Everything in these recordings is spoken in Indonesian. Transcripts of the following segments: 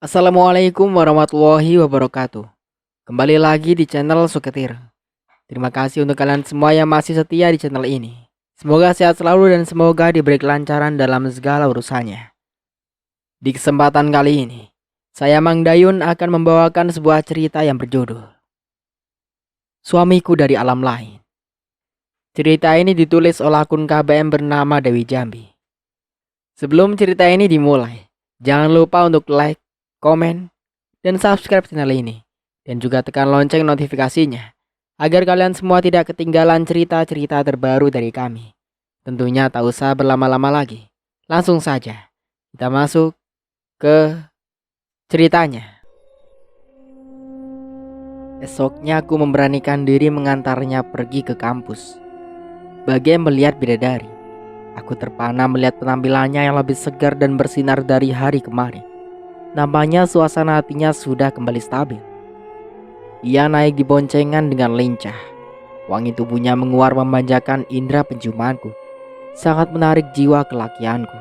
Assalamualaikum warahmatullahi wabarakatuh. Kembali lagi di channel Suketir. Terima kasih untuk kalian semua yang masih setia di channel ini. Semoga sehat selalu dan semoga diberi kelancaran dalam segala urusannya. Di kesempatan kali ini, saya Mang Dayun akan membawakan sebuah cerita yang berjudul Suamiku dari Alam Lain. Cerita ini ditulis oleh akun KBM bernama Dewi Jambi. Sebelum cerita ini dimulai, jangan lupa untuk like, komen, dan subscribe channel ini. Dan juga tekan lonceng notifikasinya agar kalian semua tidak ketinggalan cerita-cerita terbaru dari kami. Tentunya tak usah berlama-lama lagi. Langsung saja kita masuk ke ceritanya. Esoknya aku memberanikan diri mengantarnya pergi ke kampus. Bagai melihat bidadari, aku terpana melihat penampilannya yang lebih segar dan bersinar dari hari kemarin. Nampaknya suasana hatinya sudah kembali stabil. Ia naik di boncengan dengan lincah. Wangi tubuhnya menguar memanjakan indera penciumanku. Sangat menarik jiwa kelakianku.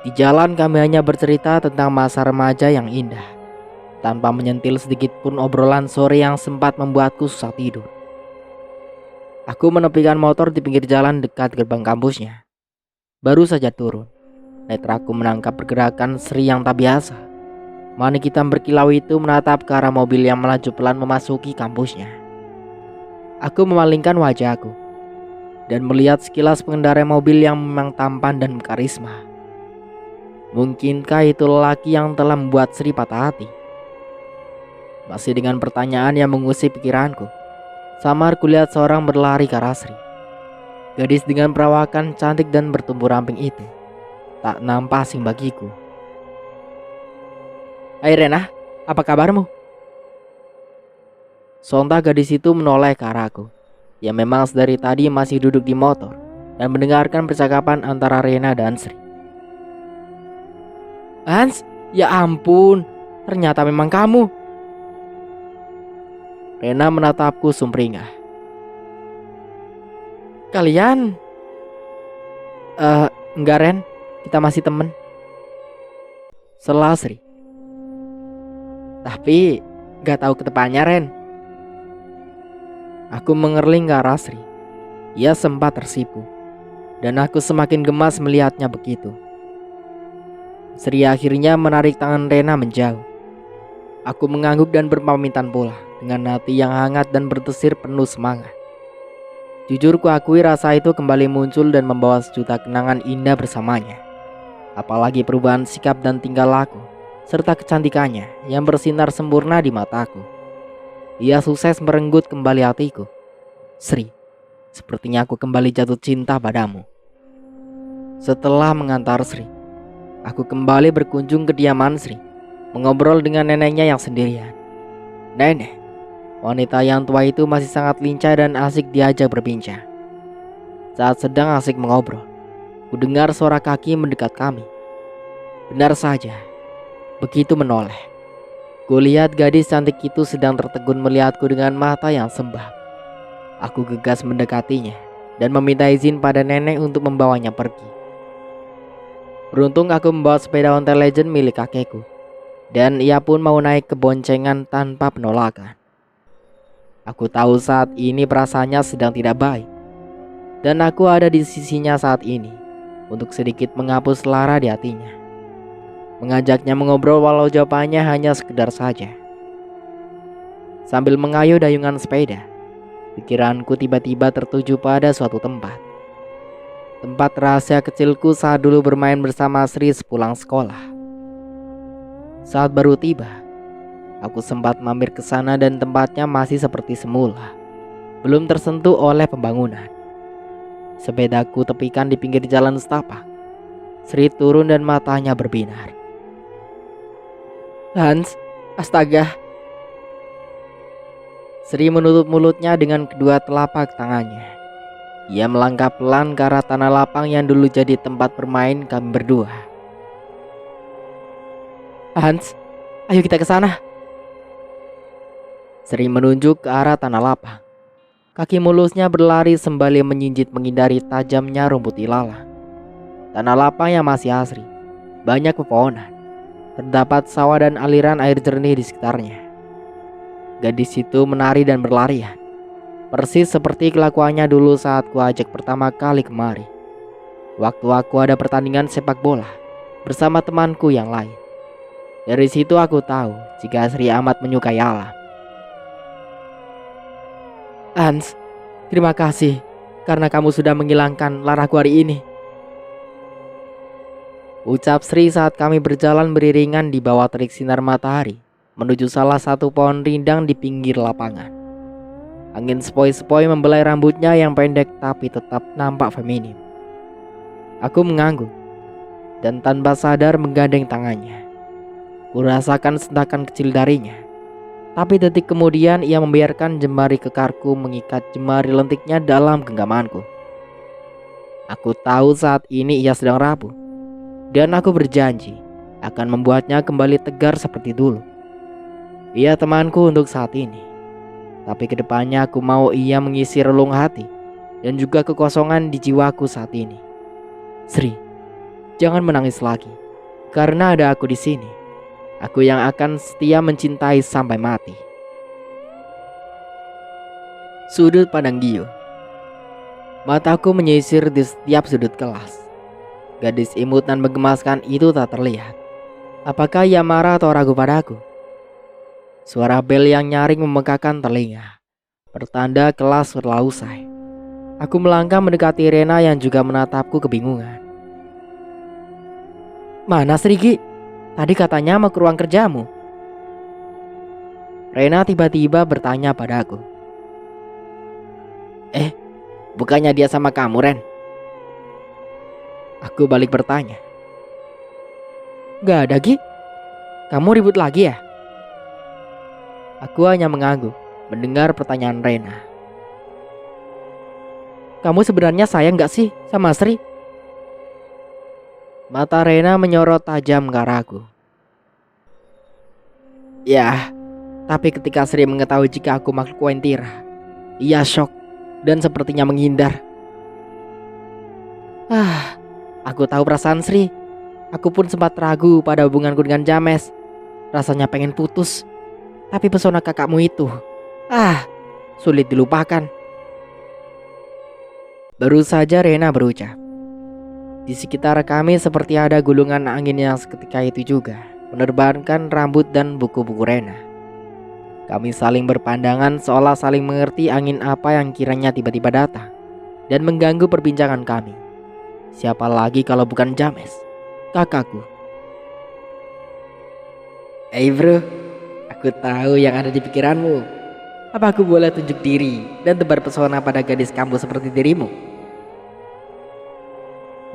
Di jalan kami hanya bercerita tentang masa remaja yang indah, tanpa menyentil sedikit pun obrolan sore yang sempat membuatku susah tidur. Aku menepikan motor di pinggir jalan dekat gerbang kampusnya. Baru saja turun, netraku menangkap pergerakan Sri yang tak biasa. Manik hitam berkilau itu menatap ke arah mobil yang melaju pelan memasuki kampusnya. Aku memalingkan wajahku dan melihat sekilas pengendara mobil yang memang tampan dan berkarisma. Mungkinkah itu lelaki yang telah membuat Sri patah hati? Masih dengan pertanyaan yang mengusik pikiranku, samar kulihat seorang berlari ke arah Sri. Gadis dengan perawakan cantik dan bertubuh ramping itu tak nampak asing bagiku. "Hai Rena, apa kabarmu?" Sontak gadis itu menoleh ke arahku, yang memang sedari tadi masih duduk di motor dan mendengarkan percakapan antara Rena dan Sri. "Hans, ya ampun, ternyata memang kamu." Rena menatapku sumringah. "Kalian?" Enggak Ren, kita masih temen," sela Sri. "Tapi gak tahu ketepannya Ren." Aku mengerling ke arah Sri. Ia sempat tersipu, dan aku semakin gemas melihatnya begitu. Sri akhirnya menarik tangan Rena menjauh. Aku mengangguk dan berpamitan pula dengan hati yang hangat dan berdesir penuh semangat. Jujur kuakui rasa itu kembali muncul dan membawa sejuta kenangan indah bersamanya. Apalagi perubahan sikap dan tingkah laku serta kecantikannya yang bersinar sempurna di mataku. Ia sukses merenggut kembali hatiku. "Sri, sepertinya aku kembali jatuh cinta padamu." Setelah mengantar Sri, aku kembali berkunjung ke kediaman Sri, mengobrol dengan neneknya yang sendirian. Nenek, wanita yang tua itu masih sangat lincah dan asik diajak berbincang. Saat sedang asik mengobrol, ku dengar suara kaki mendekat kami. Benar saja, begitu menoleh, kulihat gadis cantik itu sedang tertegun melihatku dengan mata yang sembab. Aku gegas mendekatinya dan meminta izin pada nenek untuk membawanya pergi. Beruntung aku membawa sepeda ontel legend milik kakekku, dan ia pun mau naik ke boncengan tanpa penolakan. Aku tahu saat ini perasaannya sedang tidak baik, dan aku ada di sisinya saat ini untuk sedikit menghapus lara di hatinya. Mengajaknya mengobrol walau jawabannya hanya sekedar saja. Sambil mengayuh dayungan sepeda, pikiranku tiba-tiba tertuju pada suatu tempat. Tempat rahasia kecilku saat dulu bermain bersama Sri sepulang sekolah. Saat baru tiba, aku sempat mampir ke sana dan tempatnya masih seperti semula, belum tersentuh oleh pembangunan. Sepedaku tepikan di pinggir jalan setapak. Sri turun dan matanya berbinar. "Hans, astaga." Sri menutup mulutnya dengan kedua telapak tangannya. Ia melangkah pelan ke arah tanah lapang yang dulu jadi tempat bermain kami berdua. "Hans, ayo kita ke sana." Sri menunjuk ke arah tanah lapang. Kaki mulusnya berlari sembali menyinjit menghindari tajamnya rumput ilalang. Tanah lapang yang masih asri, banyak pepohonan. Terdapat sawah dan aliran air jernih di sekitarnya. Gadis itu menari dan berlarian, persis seperti kelakuannya dulu saat kuajak pertama kali kemari. Waktu aku ada pertandingan sepak bola bersama temanku yang lain. Dari situ aku tahu jika Sri amat menyukai alam. Hans, terima kasih karena kamu sudah menghilangkan laraku hari ini, ucap Sri saat kami berjalan beriringan di bawah terik sinar matahari menuju salah satu pohon rindang di pinggir lapangan. Angin sepoi-sepoi membelai rambutnya yang pendek tapi tetap nampak feminim. Aku mengangguk dan tanpa sadar menggandeng tangannya. Kurasakan sentakan kecil darinya. Tapi detik kemudian ia membiarkan jemari kekarku mengikat jemari lentiknya dalam genggamanku. Aku tahu saat ini ia sedang rapuh. Dan aku berjanji akan membuatnya kembali tegar seperti dulu. Ia temanku untuk saat ini. Tapi kedepannya aku mau ia mengisi relung hati dan juga kekosongan di jiwaku saat ini. Sri, jangan menangis lagi. Karena ada aku di sini. Aku yang akan setia mencintai sampai mati. Sudut pandang Gio. Mataku menyisir di setiap sudut kelas. Gadis imut dan menggemaskan itu tak terlihat. Apakah ia marah atau ragu padaku? Suara bel yang nyaring memekakan telinga, pertanda kelas telah usai. Aku melangkah mendekati Rena yang juga menatapku kebingungan. Mana Srigi? Tadi katanya mau ke ruang kerjamu. Rena tiba-tiba bertanya padaku. Bukannya dia sama kamu, Ren? Aku balik bertanya. Gak ada, Gi. Kamu ribut lagi ya? Aku hanya mengangguk mendengar pertanyaan Rena. Kamu sebenarnya sayang gak sih sama Sri? Mata Rena menyorot tajam ke arahku. Ya, tapi ketika Sri mengetahui jika aku makhluk Wentira, ia shock dan sepertinya menghindar. Aku tahu perasaan Sri. Aku pun sempat ragu pada hubunganku dengan James. Rasanya pengen putus. Tapi pesona kakakmu itu, sulit dilupakan. Baru saja Rena berucap. Di sekitar kami seperti ada gulungan angin yang seketika itu juga menerbangkan rambut dan buku-buku Rena. Kami saling berpandangan seolah saling mengerti angin apa yang kiranya tiba-tiba datang dan mengganggu perbincangan kami. Siapa lagi kalau bukan James, kakakku. Bro, aku tahu yang ada di pikiranmu. Apa aku boleh tunjuk diri dan tebar pesona pada gadis kamu seperti dirimu?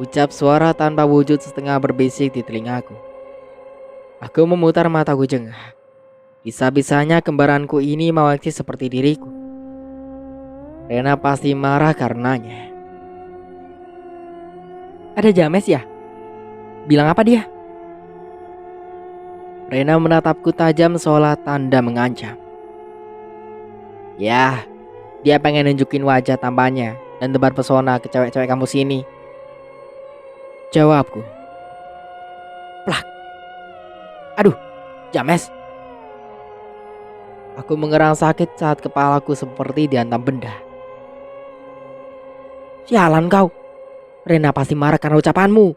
Ucap suara tanpa wujud setengah berbisik di telingaku. Aku memutar mataku jengah. Bisa-bisanya kembaranku ini mau eksis seperti diriku. Rena pasti marah karenanya. Ada James ya? Bilang apa dia? Rena menatapku tajam seolah tanda mengancam. Ya, dia pengen nunjukin wajah tampannya dan tebar pesona ke cewek-cewek kampus ini. Jawabku. Plak. Aduh, James. Aku mengerang sakit saat kepalaku seperti dihantam benda. Sialan kau. Rena pasti marah karena ucapanmu.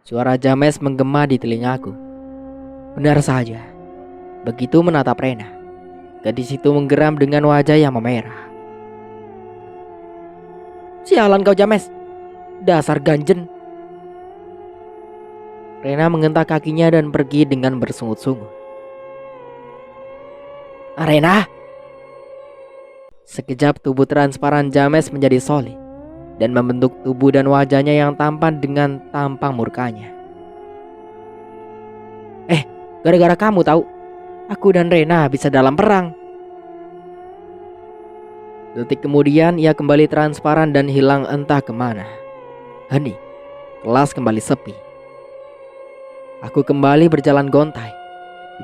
Suara James menggema di telingaku. Benar saja. Begitu menatap Rena, gadis itu menggeram dengan wajah yang memerah. Sialan kau James. Dasar ganjen. Rena mengentak kakinya dan pergi dengan bersungut-sungut. Rena. Sekejap tubuh transparan James menjadi solid dan membentuk tubuh dan wajahnya yang tampan dengan tampang murkanya. Gara-gara kamu tahu, aku dan Rena bisa dalam perang. Detik kemudian ia kembali transparan dan hilang entah kemana. Hening, kelas kembali sepi. Aku kembali berjalan gontai.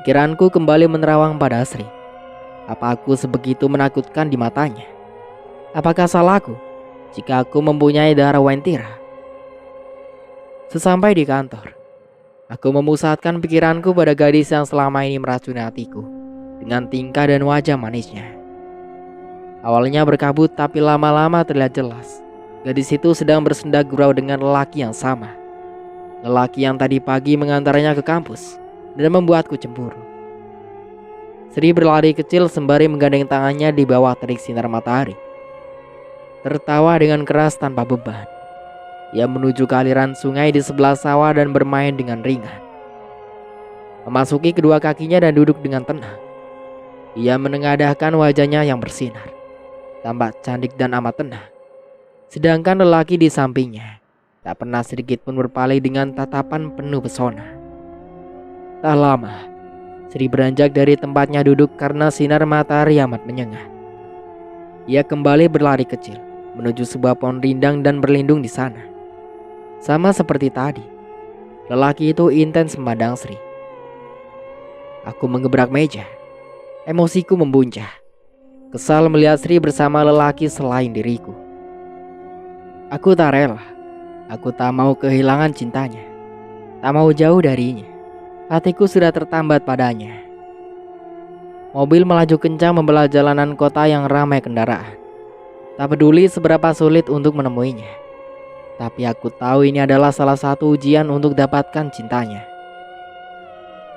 Pikiranku kembali menerawang pada Sri. Apa aku sebegitu menakutkan di matanya? Apakah salahku jika aku mempunyai darah Wentira? Sesampai di kantor, Aku memusatkan pikiranku pada gadis yang selama ini meracuni hatiku dengan tingkah dan wajah manisnya. Awalnya berkabut, tapi lama-lama terlihat jelas gadis itu sedang bersenda gurau dengan lelaki yang sama. Lelaki yang tadi pagi mengantarnya ke kampus dan membuatku cemburu. Sri berlari kecil sembari menggandeng tangannya di bawah terik sinar matahari. Tertawa dengan keras tanpa beban. Ia menuju ke aliran sungai di sebelah sawah dan bermain dengan ringan. Memasuki kedua kakinya dan duduk dengan tenang. Ia menengadahkan wajahnya yang bersinar, tampak cantik dan amat tenang. Sedangkan lelaki di sampingnya tak pernah sedikit pun berpaling dengan tatapan penuh pesona. Tak lama, Sri beranjak dari tempatnya duduk karena sinar matahari amat menyengat. Ia kembali berlari kecil menuju sebuah pohon rindang dan berlindung di sana. Sama seperti tadi, lelaki itu intens memandang Sri. Aku mengebrak meja. Emosiku membuncah. Kesal melihat Sri bersama lelaki selain diriku. Aku tak rela. Aku tak mau kehilangan cintanya. Tak mau jauh darinya. Hatiku sudah tertambat padanya. Mobil melaju kencang membelah jalanan kota yang ramai kendaraan. Tak peduli seberapa sulit untuk menemuinya. Tapi aku tahu ini adalah salah satu ujian untuk dapatkan cintanya.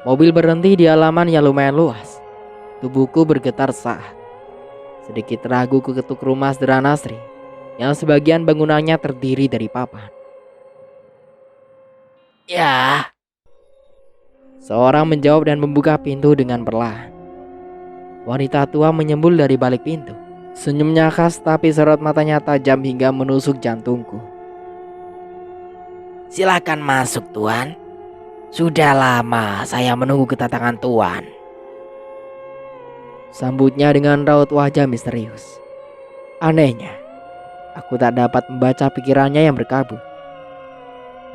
Mobil berhenti di halaman yang lumayan luas. Tubuhku bergetar saat sedikit ragu ku ketuk rumah sederhana Sri, yang sebagian bangunannya terdiri dari papan. Ya. Seorang menjawab dan membuka pintu dengan perlahan. Wanita tua menyembul dari balik pintu. Senyumnya khas, tapi sorot matanya tajam hingga menusuk jantungku. Silakan masuk, Tuan. Sudah lama saya menunggu kedatangan Tuan. Sambutnya dengan raut wajah misterius. Anehnya, aku tak dapat membaca pikirannya yang berkabut.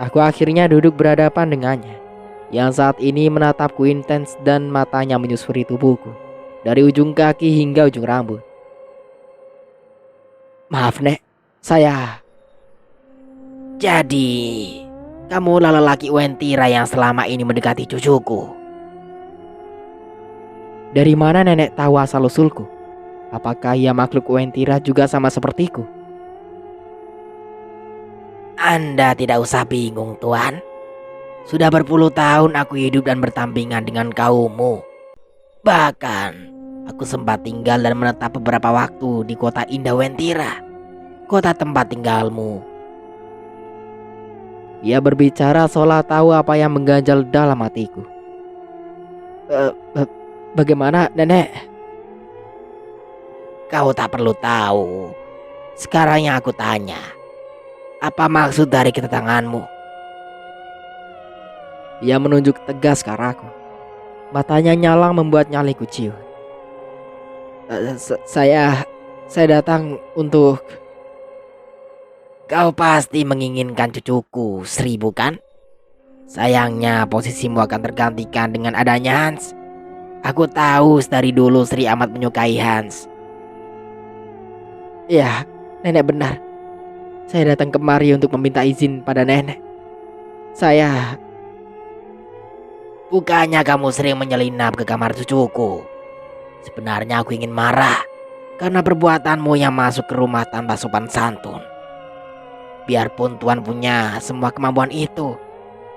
Aku akhirnya duduk berhadapan dengannya, yang saat ini menatapku intens dan matanya menyusuri tubuhku, dari ujung kaki hingga ujung rambut. Maaf, Nek, saya... Jadi, kamulah lelaki Wentira yang selama ini mendekati cucuku. Dari mana nenek tahu asal-usulku? Apakah ia makhluk Wentira juga sama sepertiku? Anda tidak usah bingung, Tuan. Sudah berpuluh tahun aku hidup dan bertampingan dengan kaummu. Bahkan, aku sempat tinggal dan menetap beberapa waktu di kota indah Wentira, kota tempat tinggalmu. Ia berbicara seolah tahu apa yang mengganjal dalam hatiku. Bagaimana, Nenek? Kau tak perlu tahu. Sekarang yang aku tanya, apa maksud dari kedatanganmu? Ia menunjuk tegas ke arahku. Matanya nyalang membuat nyaliku ciut. Saya datang untuk... Kau pasti menginginkan cucuku, Sri, bukan? Sayangnya posisimu akan tergantikan dengan adanya Hans. Aku tahu dari dulu Sri amat menyukai Hans. Ya, Nenek benar. Saya datang kemari untuk meminta izin pada Nenek. Saya... Bukannya kamu sering menyelinap ke kamar cucuku. Sebenarnya aku ingin marah karena perbuatanmu yang masuk ke rumah tanpa sopan santun. Biarpun Tuan punya semua kemampuan itu,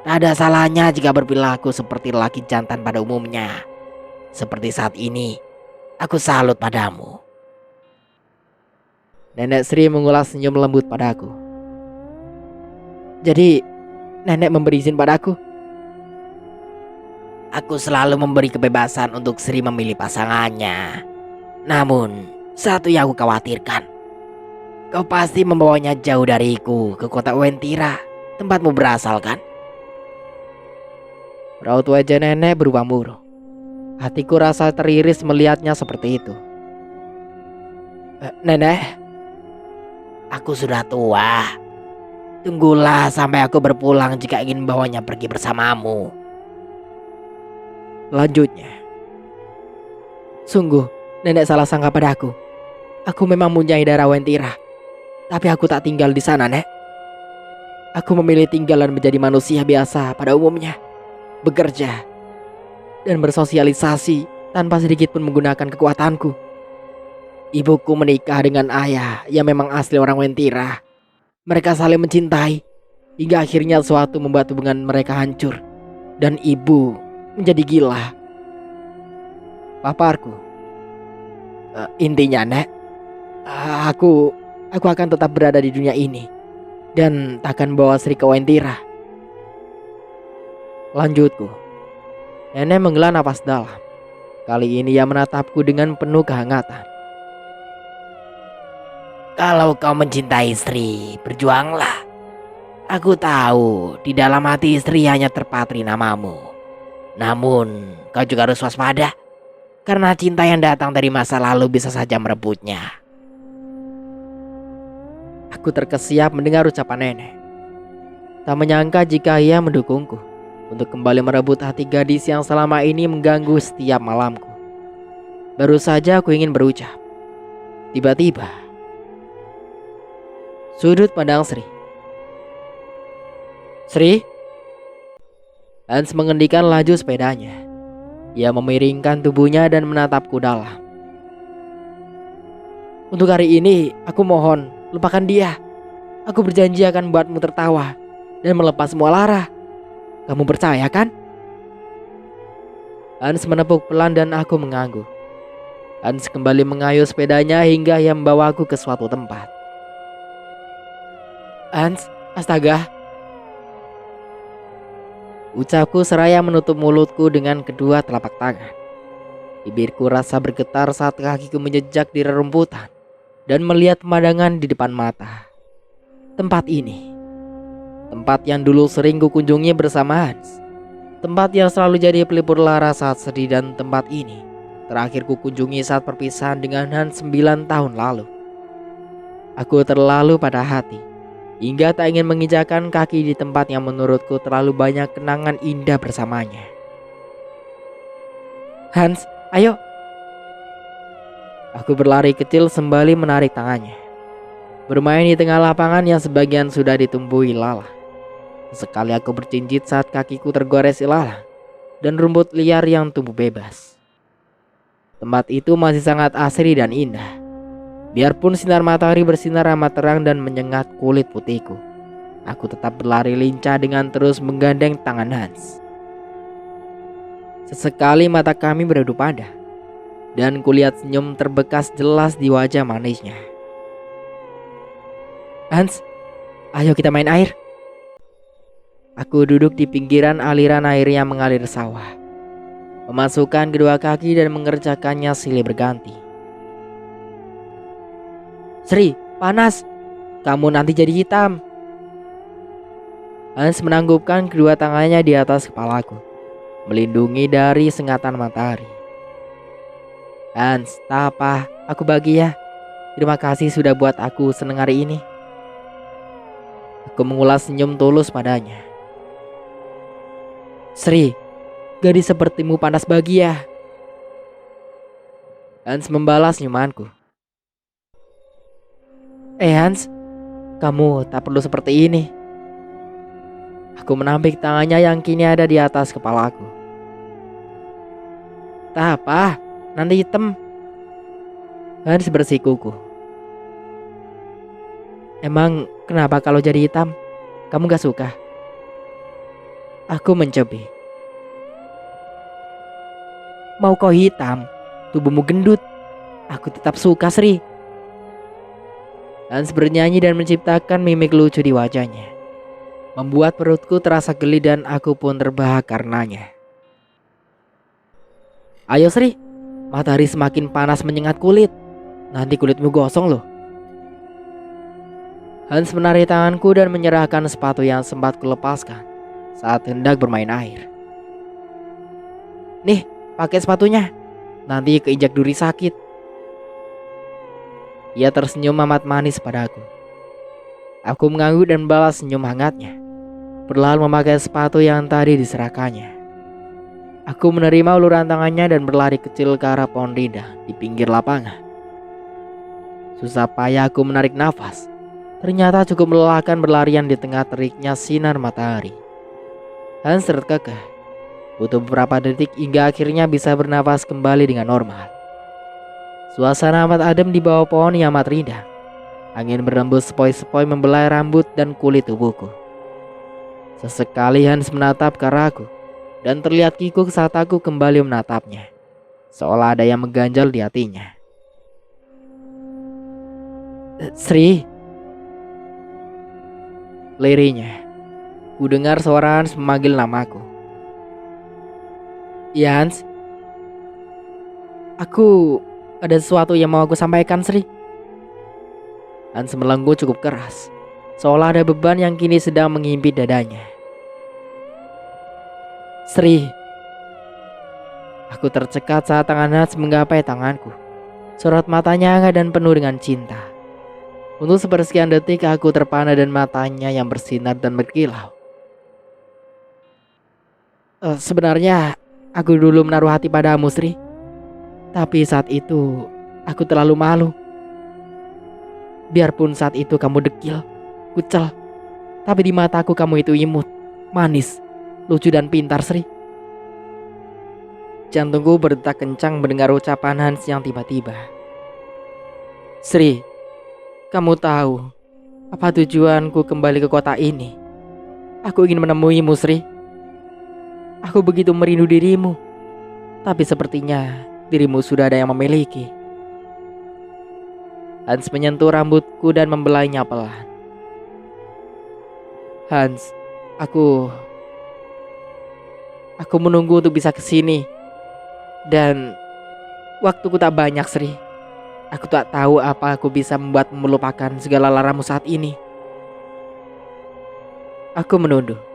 tak ada salahnya jika berperilaku seperti laki jantan pada umumnya. Seperti saat ini, aku salut padamu. Nenek Sri mengulas senyum lembut padaku. Jadi, Nenek memberi izin padaku? Aku selalu memberi kebebasan untuk Sri memilih pasangannya. Namun, satu yang aku khawatirkan. Kau pasti membawanya jauh dariku ke kota Wentira, tempatmu berasal, kan? Raut wajah nenek berubah murung. Hatiku rasa teriris melihatnya seperti itu. Nenek, aku sudah tua. Tunggulah sampai aku berpulang jika ingin membawanya pergi bersamamu. Lanjutnya, sungguh nenek salah sangka padaku. Aku memang mempunyai darah Wentira, tapi aku tak tinggal di sana, Nek. Aku memilih tinggal dan menjadi manusia biasa pada umumnya. bekerja, dan bersosialisasi tanpa sedikit pun menggunakan kekuatanku. Ibuku menikah dengan ayah yang memang asli orang Wentira. Mereka saling mencintai hingga akhirnya suatu membuat hubungan mereka hancur dan ibu menjadi gila. Paparku, intinya Nek, aku akan tetap berada di dunia ini dan takkan bawa Sri ke Wentira. Lanjutku. Nenek menghela napas dalam. Kali ini ia menatapku dengan penuh kehangatan. Kalau kau mencintai Sri, berjuanglah. Aku tahu di dalam hati Sri hanya terpatri namamu. Namun kau juga harus waspada, karena cinta yang datang dari masa lalu bisa saja merebutnya. Aku terkesiap mendengar ucapan nenek. Tak menyangka jika ia mendukungku untuk kembali merebut hati gadis yang selama ini mengganggu setiap malamku. Baru saja aku ingin berucap, tiba-tiba sudut pandang Sri. Sri? Hans menghentikan laju sepedanya. Ia memiringkan tubuhnya dan menatapku dalam. Untuk hari ini, aku mohon, lupakan dia. Aku berjanji akan membuatmu tertawa dan melepas semua lara. Kamu percaya kan? Hans menepuk pelan dan aku mengangguk. Hans kembali mengayuh sepedanya hingga ia membawaku ke suatu tempat. Hans, astaga. Ucapku seraya menutup mulutku dengan kedua telapak tangan. Bibirku rasa bergetar saat kakiku menjejak di rerumputan dan melihat pemandangan di depan mata. Tempat ini, tempat yang dulu sering kukunjungi bersama Hans. Tempat yang selalu jadi pelipur lara saat sedih, dan tempat ini terakhir kukunjungi saat perpisahan dengan Hans 9 tahun lalu. Aku terlalu pada hati hingga tak ingin menginjakan kaki di tempat yang menurutku terlalu banyak kenangan indah bersamanya. Hans, ayo. Aku berlari kecil sembari menarik tangannya. Bermain di tengah lapangan yang sebagian sudah ditumbuhi lalang. Sesekali aku bercincit saat kakiku tergores ilalang dan rumput liar yang tumbuh bebas. Tempat itu masih sangat asri dan indah. Biarpun sinar matahari bersinar amat terang dan menyengat kulit putihku, aku tetap berlari lincah dengan terus menggandeng tangan Hans. Sesekali mata kami beradu pandang, dan kulihat senyum terbekas jelas di wajah manisnya. Hans, ayo kita main air. Aku duduk di pinggiran aliran air yang mengalir sawah, memasukkan kedua kaki dan mengerjakannya silih berganti. Sri, panas. Kamu nanti jadi hitam. Hans menanggupkan kedua tangannya di atas kepalaku, melindungi dari sengatan matahari. Hans, tak apa, aku bahagia. Terima kasih sudah buat aku seneng hari ini. Aku mengulas senyum tulus padanya. Sri, gadis sepertimu panas bahagia. Hans membalas senyumanku. Hans, kamu tak perlu seperti ini. Aku menampik tangannya yang kini ada di atas kepalaku. Tak apa, nanti hitam. Hans bersikuku. Emang kenapa kalau jadi hitam? Kamu gak suka? Aku mencubit. Mau kau hitam, tubuhmu gendut, aku tetap suka, Sri. Hans bernyanyi dan menciptakan mimik lucu di wajahnya, membuat perutku terasa geli dan aku pun terbahak karenanya. Ayo Sri, matahari semakin panas menyengat kulit. Nanti kulitmu gosong loh. Hans menarik tanganku dan menyerahkan sepatu yang sempat kulepaskan saat hendak bermain air. Nih, pakai sepatunya. Nanti keinjak duri sakit. Ia tersenyum amat manis padaku. Aku mengangguk dan balas senyum hangatnya, perlahan memakai sepatu yang tadi diserahkannya. Aku menerima uluran tangannya dan berlari kecil ke arah pohon rindang di pinggir lapangan. Susah payah aku menarik nafas. Ternyata cukup melelahkan berlarian di tengah teriknya sinar matahari. Hans terkekeh Butuh beberapa detik hingga akhirnya bisa bernafas kembali dengan normal. Suasana amat adem di bawah pohon yang amat rindang. Angin berembus sepoi-sepoi membelai rambut dan kulit tubuhku. Sesekali Hans menatap ke arahku dan terlihat kikuk saat aku kembali menatapnya, seolah ada yang mengganjal di hatinya. Sri, lirinya. Ku dengar suara Hans memanggil namaku. Ya Hans, aku ada sesuatu yang mau aku sampaikan, Sri. Hans melenggu cukup keras, seolah ada beban yang kini sedang menghimpit dadanya. Sri. Aku tercekat saat tangan Hans menggapai tanganku. Sorot matanya hangat dan penuh dengan cinta. Untuk sepersekian detik aku terpana dan matanya yang bersinar dan berkilau. Sebenarnya aku dulu menaruh hati padamu, Sri. Tapi saat itu aku terlalu malu. Biarpun saat itu kamu dekil, kucel, tapi di mataku kamu itu imut, manis, lucu dan pintar, Sri. Jantungku berdetak kencang mendengar ucapan Hans yang tiba-tiba. Sri, kamu tahu apa tujuanku kembali ke kota ini? Aku ingin menemuimu, Sri. Aku begitu merindu dirimu, tapi sepertinya dirimu sudah ada yang memiliki. Hans menyentuh rambutku dan membelainya pelan. Hans, aku menunggu untuk bisa kesini. Dan waktuku tak banyak, Sri. Aku tak tahu apa aku bisa membuatmu melupakan segala laramu saat ini. Aku menunduk.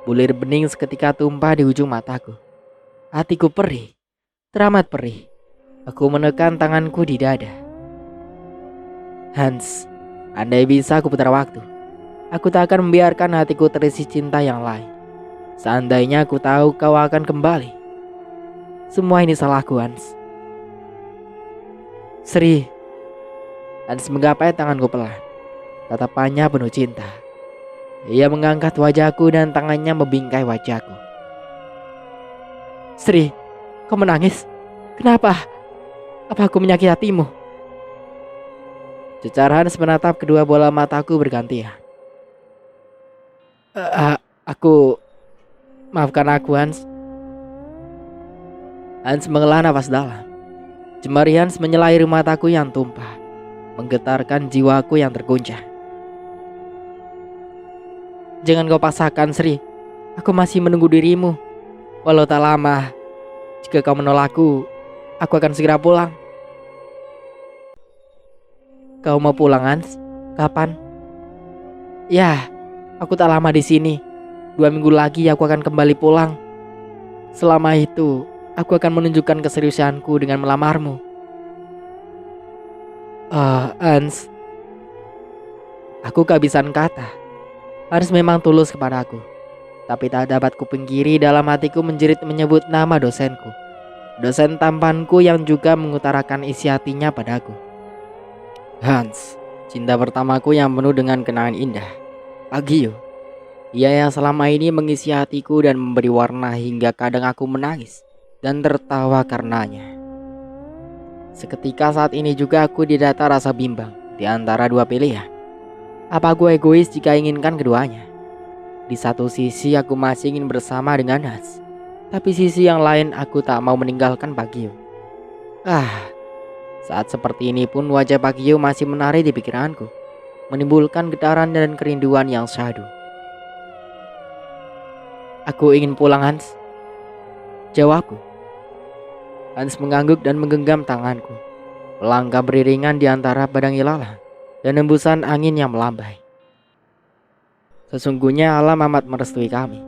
Bulir bening seketika tumpah di ujung mataku. Hatiku perih, teramat perih. Aku menekan tanganku di dada. Hans, andai bisa aku putar waktu, aku tak akan membiarkan hatiku terisi cinta yang lain. Seandainya aku tahu kau akan kembali. Semua ini salahku, Hans. Sri. Hans menggapai tanganku pelan. Tatapannya penuh cinta. Ia mengangkat wajahku dan tangannya membingkai wajahku. Sri, kau menangis? Kenapa? Apa aku menyakiti hatimu? Cecar Hans menatap kedua bola mataku bergantian. Maafkan aku, Hans. Hans menghela nafas dalam. Jemari Hans menyela air mataku yang tumpah, menggetarkan jiwaku yang terguncang. Jangan kau paksakan, Sri. Aku masih menunggu dirimu. Walau tak lama, jika kau menolakku, aku akan segera pulang. Kau mau pulang, Hans? Kapan? Ya, aku tak lama di sini. 2 minggu lagi aku akan kembali pulang. Selama itu, aku akan menunjukkan keseriusanku dengan melamarmu. Hans. Aku kehabisan kata. Hans memang tulus kepadaku. Tapi tak dapat kupungkiri dalam hatiku menjerit menyebut nama dosenku. Dosen tampanku yang juga mengutarakan isi hatinya padaku. Hans, cinta pertamaku yang penuh dengan kenangan indah. Pagio. Ia yang selama ini mengisi hatiku dan memberi warna hingga kadang aku menangis dan tertawa karenanya. Seketika saat ini juga aku didata rasa bimbang di antara dua pilihan. Apa aku egois jika inginkan keduanya? Di satu sisi aku masih ingin bersama dengan Hans, tapi sisi yang lain aku tak mau meninggalkan Pagio. Saat seperti ini pun wajah Pagio masih menari di pikiranku, menimbulkan getaran dan kerinduan yang syahdu. Aku ingin pulang, Hans. Jawabku. Hans mengangguk dan menggenggam tanganku. Melangkah beriringan di antara padang ilalang dan hembusan angin yang melambai. Sesungguhnya alam amat merestui kami.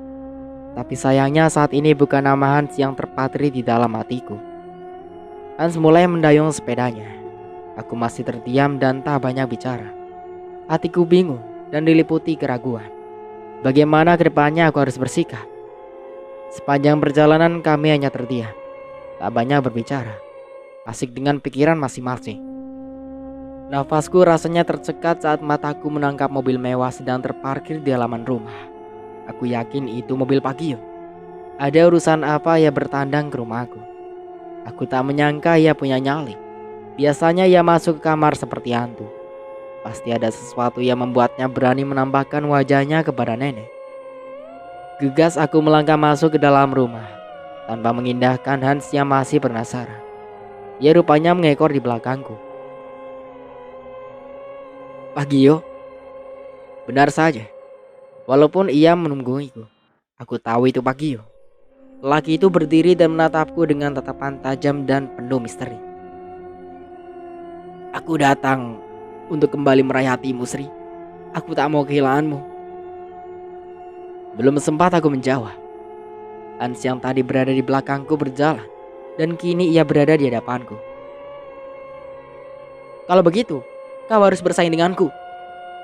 Tapi sayangnya saat ini bukan nama Hans yang terpatri di dalam hatiku. Hans mulai mendayung sepedanya. Aku masih terdiam dan tak banyak bicara. Hatiku bingung dan diliputi keraguan. Bagaimana ke depannya aku harus bersikap? Sepanjang perjalanan kami hanya terdiam, tak banyak berbicara, asik dengan pikiran masing-masing. Nafasku rasanya tercekat saat mataku menangkap mobil mewah sedang terparkir di halaman rumah. Aku yakin itu mobil Pagio. Ada urusan apa ia bertandang ke rumahku? Aku tak menyangka ia punya nyali. Biasanya ia masuk ke kamar seperti hantu. Pasti ada sesuatu yang membuatnya berani menampakkan wajahnya kepada nenek. Gegas aku melangkah masuk ke dalam rumah tanpa mengindahkan Hans yang masih penasaran. Ia rupanya mengekor di belakangku. Pak Gio, benar saja. Walaupun ia menungguiku, aku tahu itu Pak Gio. Lelaki itu berdiri dan menatapku dengan tatapan tajam dan penuh misteri. Aku datang untuk kembali meraih hatimu, Sri. Aku tak mau kehilanganmu. Belum sempat aku menjawab, Hans yang tadi berada di belakangku berjalan, dan kini ia berada di hadapanku. Kalau begitu, kau harus bersaing denganku.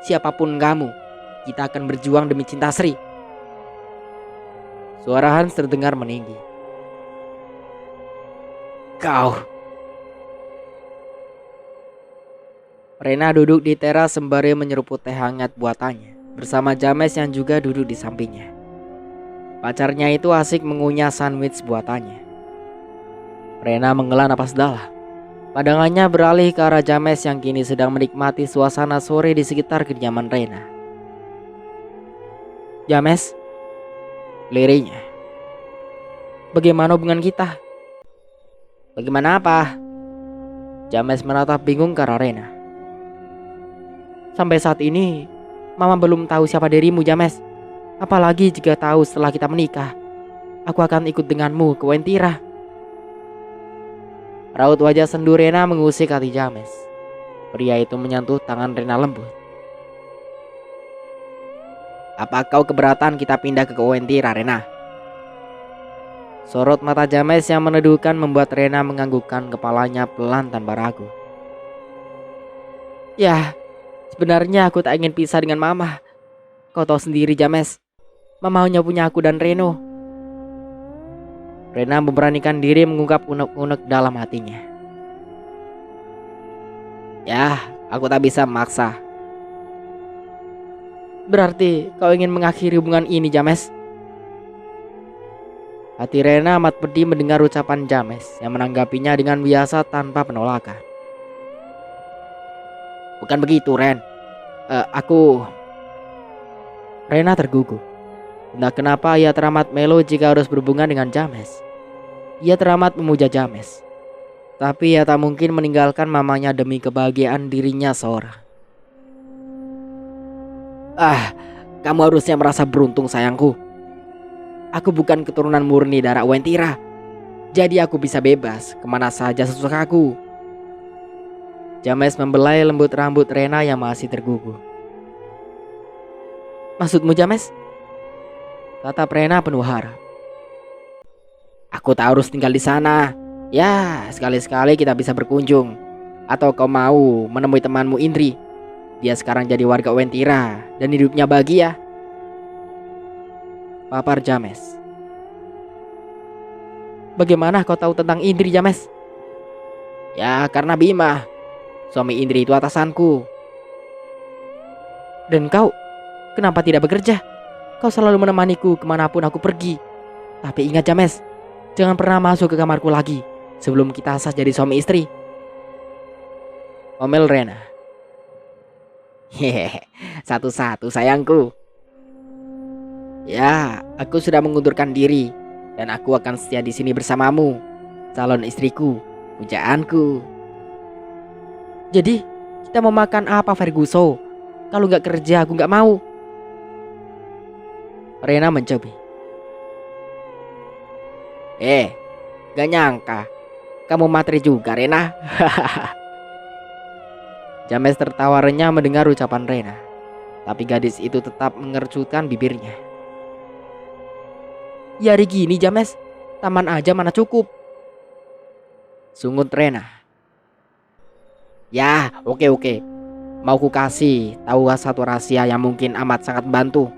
Siapapun kamu, kita akan berjuang demi cinta Sri. Suara Hans terdengar meninggi. Kau. Rena duduk di teras sembari menyeruput teh hangat buatannya bersama James yang juga duduk di sampingnya. Pacarnya itu asik mengunyah sandwich buatannya. Rena menghela napas dalam. Pandangannya beralih ke arah James yang kini sedang menikmati suasana sore di sekitar kediaman Rena. James, liriknya. Bagaimana hubungan kita? Bagaimana apa? James menatap bingung ke arah Rena. Sampai saat ini, Mama belum tahu siapa dirimu, James. Apalagi jika tahu setelah kita menikah. Aku akan ikut denganmu ke Wentira. Raut wajah sendu Rena mengusik hati James. Pria itu menyentuh tangan Rena lembut. Apa kau keberatan kita pindah ke Wentira, Rena? Sorot mata James yang meneduhkan membuat Rena menganggukkan kepalanya pelan tanpa ragu. Ya, sebenarnya aku tak ingin pisah dengan Mama. Kau tahu sendiri, James. Mama hanya punya aku dan Reno. Rena memberanikan diri mengungkap unek-unek dalam hatinya. Ya, aku tak bisa memaksa. Berarti kau ingin mengakhiri hubungan ini, James? Hati Rena amat pedih mendengar ucapan James yang menanggapinya dengan biasa tanpa penolakan. Bukan begitu, Ren. Rena tergugup. Entah kenapa ia teramat melo jika harus berhubungan dengan James. Ia teramat memuja James. Tapi ia tak mungkin meninggalkan mamanya demi kebahagiaan dirinya seorang. Kamu harusnya merasa beruntung, sayangku. Aku bukan keturunan murni darah Wentira. Jadi aku bisa bebas kemana saja sesuka aku. James membelai lembut rambut Rena yang masih tergugur. Maksudmu, James? Tatap Rena penuh harap. Aku tak harus tinggal di sana. Ya, sekali-sekali kita bisa berkunjung. Atau kau mau menemui temanmu Indri? Dia sekarang jadi warga Wentira dan hidupnya bahagia. Papar James. Bagaimana kau tahu tentang Indri, James? Ya, karena Bima, suami Indri itu atasanku. Dan kau, kenapa tidak bekerja? Kau selalu menemaniku kemanapun aku pergi. Tapi ingat, James, jangan pernah masuk ke kamarku lagi sebelum kita sah jadi suami istri. Omel Rena. Hehehe, satu-satu sayangku. Ya, aku sudah mengundurkan diri dan aku akan setia di sini bersamamu, calon istriku, pujaanku. Jadi, kita mau makan apa, Ferguso? Kalau nggak kerja, aku nggak mau. Rena mencoba. Gak nyangka kamu materi juga, Rena. James tertawa renyah mendengar ucapan Rena. Tapi gadis itu tetap mengercutkan bibirnya. Ya hari gini, James, taman aja mana cukup. Sungut Rena. Ya, oke. Mau ku kasih tahu satu rahasia yang mungkin amat sangat membantu.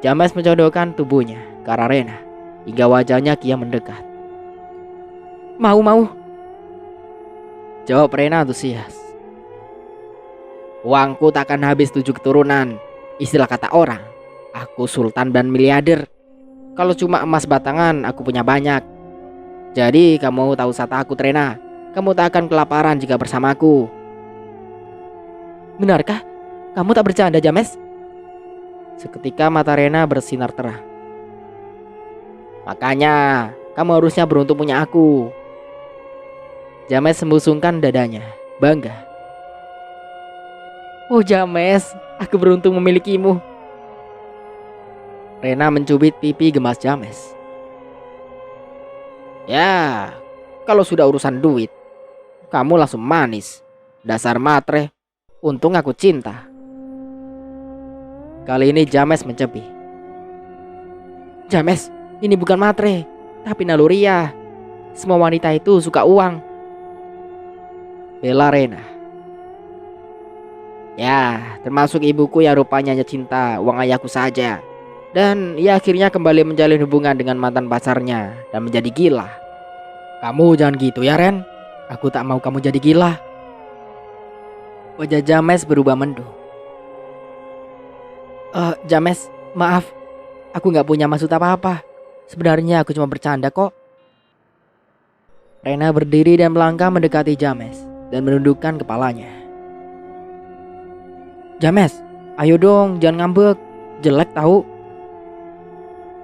James menjodohkan tubuhnya ke arah Rena hingga wajahnya kian mendekat. Mau. Jawab Rena antusias. Uangku takkan habis 7 keturunan. Istilah kata orang, aku sultan dan miliarder. Kalau cuma emas batangan, aku punya banyak. Jadi kamu tahu kata aku, Rena. Kamu tak akan kelaparan jika bersamaku. Benarkah? Kamu tak bercanda, James? Seketika mata Rena bersinar terang. Makanya, kamu harusnya beruntung punya aku. James membusungkan dadanya, bangga. Oh James, aku beruntung memilikimu. Rena mencubit pipi gemas James. Ya, kalau sudah urusan duit, kamu langsung manis. Dasar matre, untung aku cinta. Kali ini James mencebih. James, ini bukan matre, tapi naluriah. Semua wanita itu suka uang. Bela Rena. Ya, termasuk ibuku yang rupanya hanya cinta uang ayahku saja. Dan ia akhirnya kembali menjalin hubungan dengan mantan pacarnya dan menjadi gila. Kamu jangan gitu ya, Ren. Aku tak mau kamu jadi gila. Wajah James berubah mendung. James, maaf. Aku gak punya maksud apa-apa. Sebenarnya aku cuma bercanda kok. Rena berdiri dan melangkah mendekati James dan menundukkan kepalanya. James, ayo dong, jangan ngambek. Jelek tahu.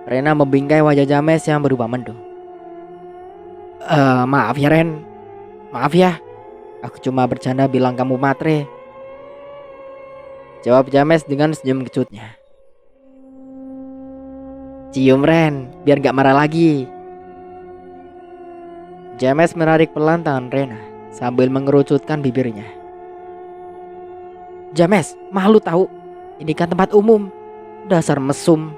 Rena membingkai wajah James yang berubah mendung. Maaf ya Ren. Maaf ya. Aku cuma bercanda bilang kamu matre. Jawab James dengan senyum kecutnya. Cium Ren, biar gak marah lagi. James menarik pelan tangan Rena sambil mengerucutkan bibirnya. James, malu tahu. Ini kan tempat umum. Dasar mesum.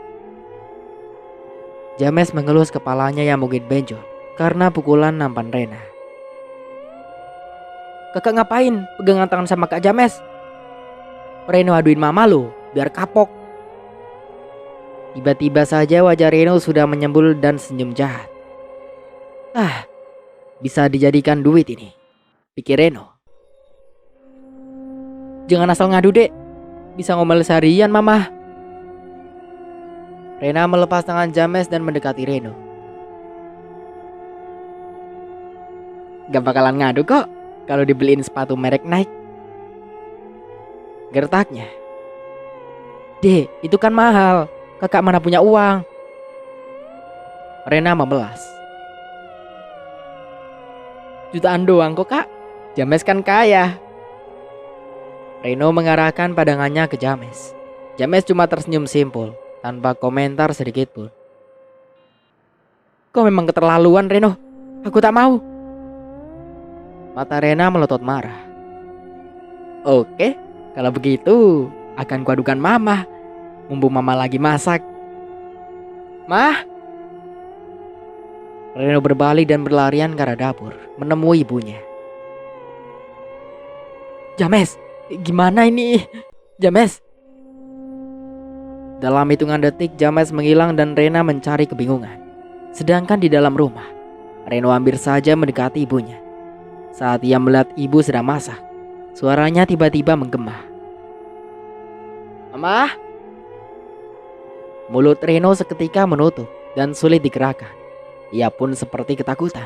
James mengelus kepalanya yang mungkin benjol karena pukulan nampan Rena. Kakak ngapain pegangan tangan sama Kak James? Reno aduin mama lo, biar kapok. Tiba-tiba saja wajah Reno sudah menyembul dan senyum jahat. Bisa dijadikan duit ini, pikir Reno. Jangan asal ngadu dek, bisa ngomel seharian mama. Rena melepas tangan James dan mendekati Reno. Gak bakalan ngadu kok kalau dibeliin sepatu merek Nike. Gertaknya. Dek, itu kan mahal. Kakak mana punya uang. Rena membelas. Jutaan doang kok kak. James kan kaya. Reno mengarahkan pandangannya ke James. James cuma tersenyum simpul tanpa komentar sedikit pun. Kau memang keterlaluan Reno. Aku tak mau. Mata Rena melotot marah. Oke, kalau begitu akan kuadukan mama. Mumpung mama lagi masak. Mah. Reno berbalik dan berlarian ke arah dapur menemui ibunya. James, gimana ini? James. Dalam hitungan detik James menghilang dan Rena mencari kebingungan. Sedangkan di dalam rumah, Reno hampir saja mendekati ibunya. Saat ia melihat ibu sedang masak, suaranya tiba-tiba menggema. Mama. Mulut Reno seketika menutup dan sulit digerakkan. Ia pun seperti ketakutan.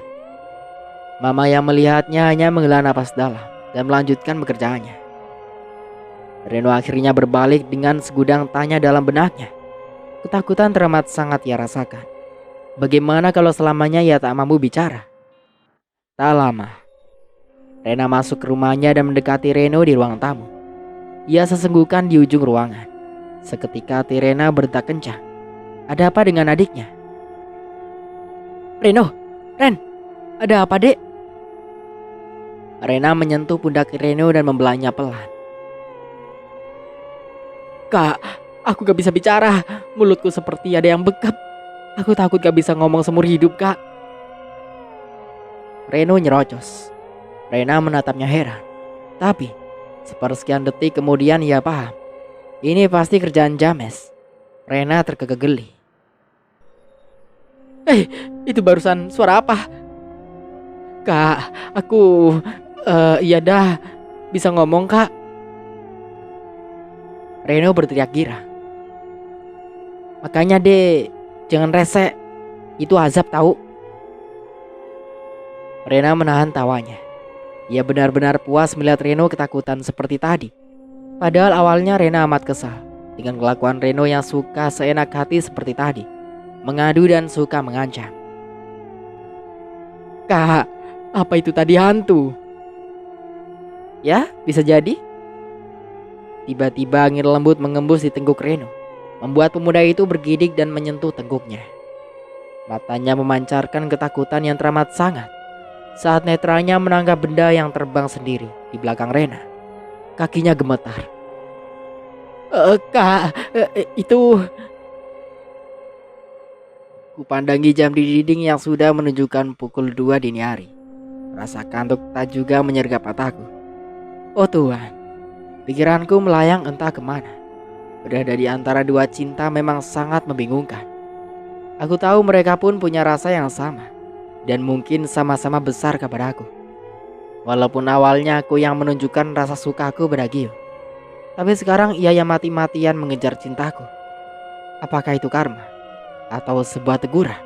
Mama yang melihatnya hanya menghela napas dalam dan melanjutkan pekerjaannya. Reno akhirnya berbalik dengan segudang tanya dalam benaknya. Ketakutan teramat sangat ia rasakan. Bagaimana kalau selamanya ia tak mampu bicara? Tak lama, Rena masuk ke rumahnya dan mendekati Reno di ruang tamu. Ia sesenggukan di ujung ruangan. Seketika hati Rena berdetak kencang. Ada apa dengan adiknya? Reno, Ren, ada apa dek? Rena menyentuh pundak Reno dan membelahnya pelan. Kak, aku gak bisa bicara. Mulutku seperti ada yang bekap. Aku takut gak bisa ngomong seumur hidup kak. Reno nyerocos. Rena menatapnya heran. Tapi sepersekian detik kemudian ia paham. Ini pasti kerjaan James. Rena terkekeh geli. Itu barusan suara apa? Kak, aku... iya dah, bisa ngomong kak. Reno berteriak girang. Makanya dek, Jangan rese, itu azab tahu. Rena menahan tawanya. Ia benar-benar puas melihat Reno ketakutan seperti tadi. Padahal awalnya Rena amat kesal dengan kelakuan Reno yang suka seenak hati seperti tadi, mengadu dan suka mengancam. Kak, apa itu tadi hantu? Ya, bisa jadi. Tiba-tiba angin lembut mengembus di tengkuk Reno, membuat pemuda itu bergidik dan menyentuh tengkuknya. Matanya memancarkan ketakutan yang teramat sangat saat netranya menangkap benda yang terbang sendiri di belakang Rena. Kakinya gemetar. Kak, itu... Kupandangi jam di dinding yang sudah menunjukkan pukul 2 dini hari. Rasa kantuk tak juga menyergap mataku. Oh Tuhan, pikiranku melayang entah kemana. Berada di antara dua cinta memang sangat membingungkan. Aku tahu mereka pun punya rasa yang sama, dan mungkin sama-sama besar kepadaku. Walaupun awalnya aku yang menunjukkan rasa sukaku pada Gio, tapi sekarang ia yang mati-matian mengejar cintaku. Apakah itu karma? Atau sebuah teguran?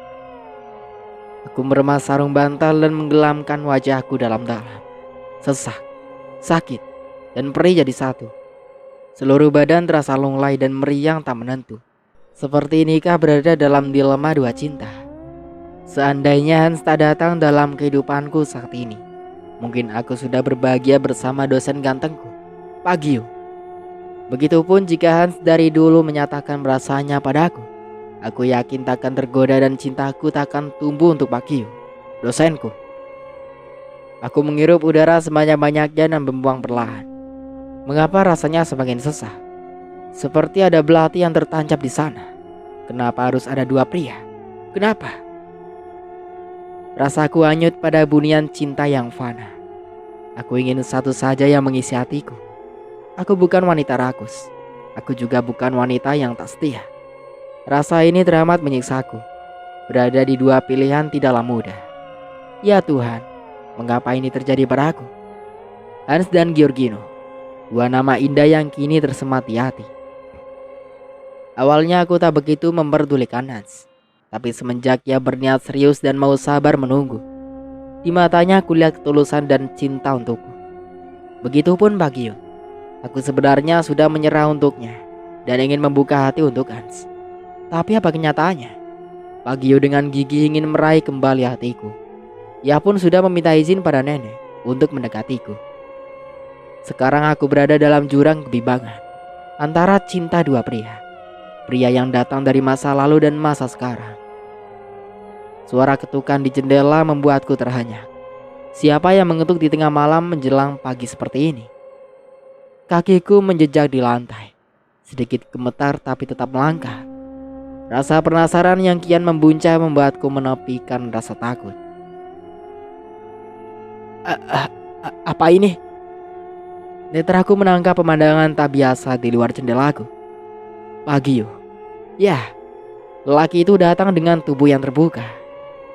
Aku meremas sarung bantal dan menggelamkan wajahku dalam-dalam. Sesak, sakit, dan perih jadi satu. Seluruh badan terasa lunglai dan meriang tak menentu. Seperti inikah berada dalam dilema dua cinta? Seandainya Hans tak datang dalam kehidupanku saat ini, mungkin aku sudah berbahagia bersama dosen gantengku, Pak Gio. Begitupun jika Hans dari dulu menyatakan perasaannya padaku, aku yakin takkan tergoda dan cintaku takkan tumbuh untuk Pak Gio, dosenku. Aku menghirup udara sebanyak-banyaknya dan membuang perlahan. Mengapa rasanya semakin sesak? Seperti ada belati yang tertancap di sana. Kenapa harus ada dua pria? Kenapa? Rasaku hanyut pada bunian cinta yang fana. Aku ingin satu saja yang mengisi hatiku. Aku bukan wanita rakus. Aku juga bukan wanita yang tak setia. Rasa ini teramat menyiksaku. Berada di dua pilihan tidaklah mudah. Ya Tuhan, mengapa ini terjadi padaku? Hans dan Giorgino, dua nama indah yang kini tersemat di hati. Awalnya aku tak begitu memperdulikan Hans, tapi semenjak ia berniat serius dan mau sabar menunggu, di matanya aku lihat ketulusan dan cinta untukku. Begitupun Pak Gio. Aku sebenarnya sudah menyerah untuknya dan ingin membuka hati untuk Hans. Tapi apa kenyataannya? Pak Gio dengan gigih ingin meraih kembali hatiku. Ia pun sudah meminta izin pada nenek untuk mendekatiku. Sekarang aku berada dalam jurang kebimbangan antara cinta dua pria. Pria yang datang dari masa lalu dan masa sekarang. Suara ketukan di jendela membuatku terhanyak. Siapa yang mengetuk di tengah malam menjelang pagi seperti ini? Kakiku menjejak di lantai. Sedikit gemetar tapi tetap melangkah. Rasa penasaran yang kian membuncah membuatku menepikan rasa takut. Apa ini? Netraku menangkap pemandangan tak biasa di luar jendelaku. Pak Gio. Ya, lelaki itu datang dengan tubuh yang terbuka,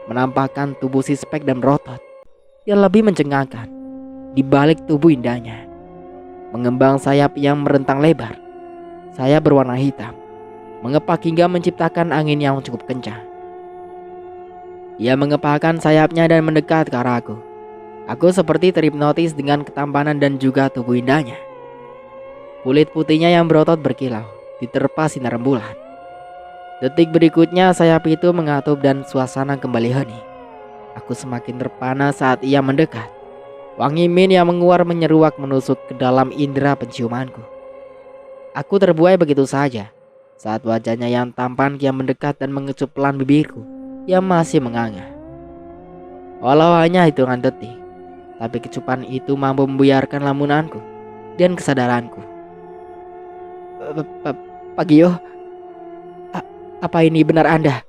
menampakkan tubuh sispek dan berotot yang lebih mencengangkan. Di balik tubuh indahnya, mengembang sayap yang merentang lebar. Sayap berwarna hitam, mengepak hingga menciptakan angin yang cukup kencang. Ia mengepakkan sayapnya dan mendekat ke arahku. Aku seperti terhipnotis dengan ketampanan dan juga tubuh indahnya. Kulit putihnya yang berotot berkilau diterpa sinar rembulan. Detik berikutnya sayap itu mengatup dan suasana kembali hening. Aku semakin terpana saat ia mendekat. Wangi min yang menguar menyeruak menusuk ke dalam indera penciumanku. Aku terbuai begitu saja saat wajahnya yang tampan kian mendekat dan mengecup pelan bibirku yang masih menganga. Walau hanya hitungan detik, tapi kecupan itu mampu membuyarkan lamunanku dan kesadaranku. Pak Gio, apa ini benar Anda?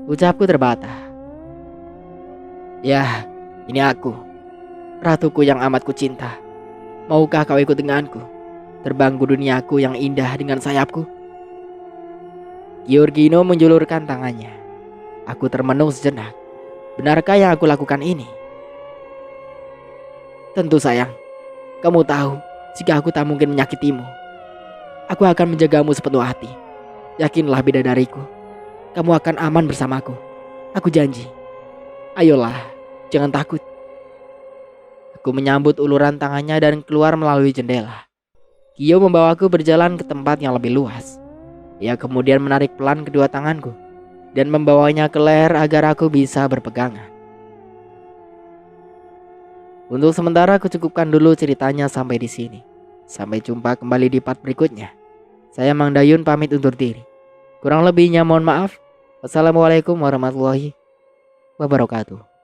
Ucapku terbata. Ya, ini aku, ratuku yang amat kucinta. Maukah kau ikut denganku, terbang ke duniaku yang indah dengan sayapku? Giorgino menjulurkan tangannya. Aku termenung sejenak. Benarkah yang aku lakukan ini? Tentu sayang, kamu tahu jika aku tak mungkin menyakitimu. Aku akan menjagamu sepenuh hati. Yakinlah bidadariku, kamu akan aman bersamaku. Aku janji. Ayolah, jangan takut. Aku menyambut uluran tangannya dan keluar melalui jendela. Gio membawaku berjalan ke tempat yang lebih luas. Ia kemudian menarik pelan kedua tanganku dan membawanya ke leher agar aku bisa berpegangan. Untuk sementara aku cukupkan dulu ceritanya sampai di sini. Sampai jumpa kembali di part berikutnya. Saya Mang Dayun pamit undur diri. Kurang lebihnya mohon maaf. Wassalamualaikum warahmatullahi wabarakatuh.